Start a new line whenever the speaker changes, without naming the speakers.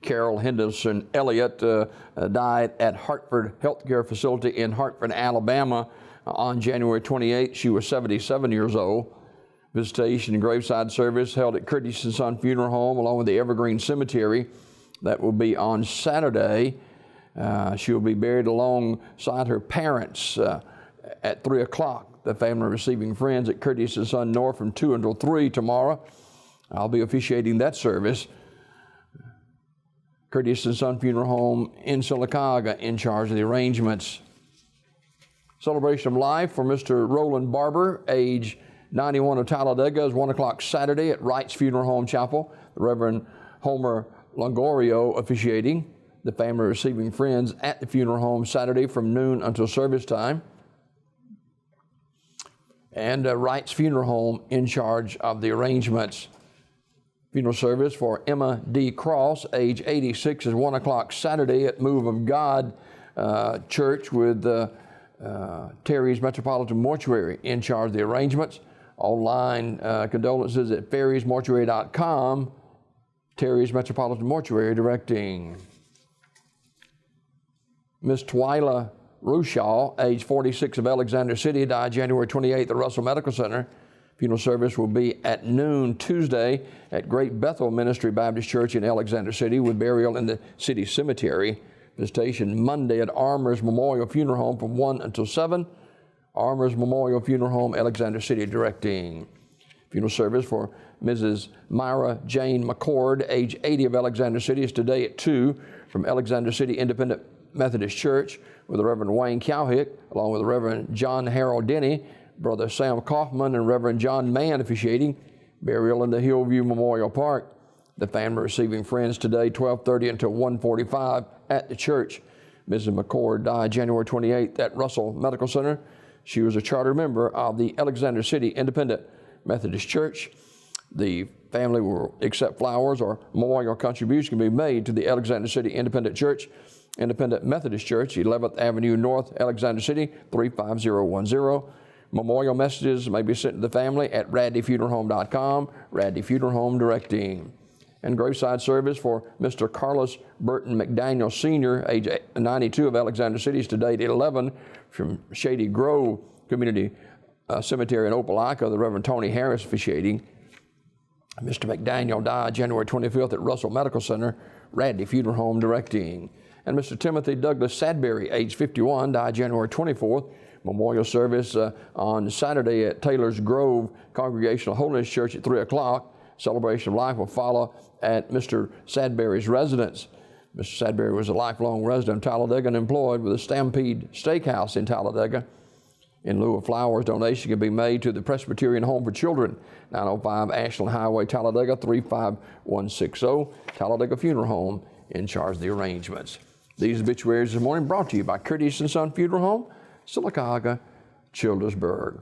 Carol Henderson Elliott died at Hartford Healthcare Facility in Hartford, Alabama on January 28th. She was 77 years old. Visitation and graveside service held at Curtis & Son Funeral Home along with the Evergreen Cemetery. That will be on Saturday. She will be buried alongside her parents at 3 o'clock. The family receiving friends at Curtis & Son North from 2 until 3 tomorrow. I'll be officiating that service. Curtis & Son Funeral Home in Sylacauga in charge of the arrangements. Celebration of life for Mr. Roland Barber, age 91 of Talladega, is 1 o'clock Saturday at Wright's Funeral Home Chapel. The Reverend Homer Longorio officiating. The family receiving friends at the funeral home Saturday from noon until service time. And Wright's Funeral Home in charge of the arrangements. Funeral service for Emma D. Cross, age 86, is 1 o'clock Saturday at Move of God Church with Terry's Metropolitan Mortuary in charge of the arrangements. Online condolences at ferriesmortuary.com. Terry's Metropolitan Mortuary directing. Miss Twyla Rushaw, age 46 of Alexander City, died January 28th at Russell Medical Center. Funeral service will be at noon Tuesday at Great Bethel Ministry Baptist Church in Alexander City with burial in the city cemetery. Visitation Monday at Armour's Memorial Funeral Home from 1 until 7. Armour's Memorial Funeral Home, Alexander City directing. Funeral service for Mrs. Myra Jane McCord, age 80 of Alexander City, is today at 2 from Alexander City Independent Methodist Church with the Reverend Wayne Cowhick, along with the Reverend John Harold Denny, Brother Sam Kaufman, and Reverend John Mann officiating. Burial in the Hillview Memorial Park. The family receiving friends today, 12:30 until 1:45 at the church. Mrs. McCord died January 28th at Russell Medical Center. She was a charter member of the Alexander City Independent Methodist Church. The family will accept flowers or memorial contributions can be made to the Alexander City Independent Methodist Church, 11th Avenue North, Alexander City, 35010. Memorial messages may be sent to the family at raddyfuneralhome.com, Raddy Funeral Home directing. And graveside service for Mr. Carlos Burton McDaniel Sr., age 92 of Alexander City, is today at 11 from Shady Grove Community Cemetery in Opelika. The Reverend Tony Harris officiating. Mr. McDaniel died January 25th at Russell Medical Center, Raddy Funeral Home directing. And Mr. Timothy Douglas Sadberry, age 51, died January 24th. Memorial service on Saturday at Taylor's Grove Congregational Holiness Church at 3 o'clock. Celebration of life will follow at Mr. Sadberry's residence. Mr. Sadberry was a lifelong resident of Talladega and employed with the Stampede Steakhouse in Talladega. In lieu of flowers, donation can be made to the Presbyterian Home for Children, 905 Ashland Highway, Talladega, 35160. Talladega Funeral Home in charge of the arrangements. These obituaries this morning brought to you by Curtis & Son Funeral Home, Sylacauga, Childersburg.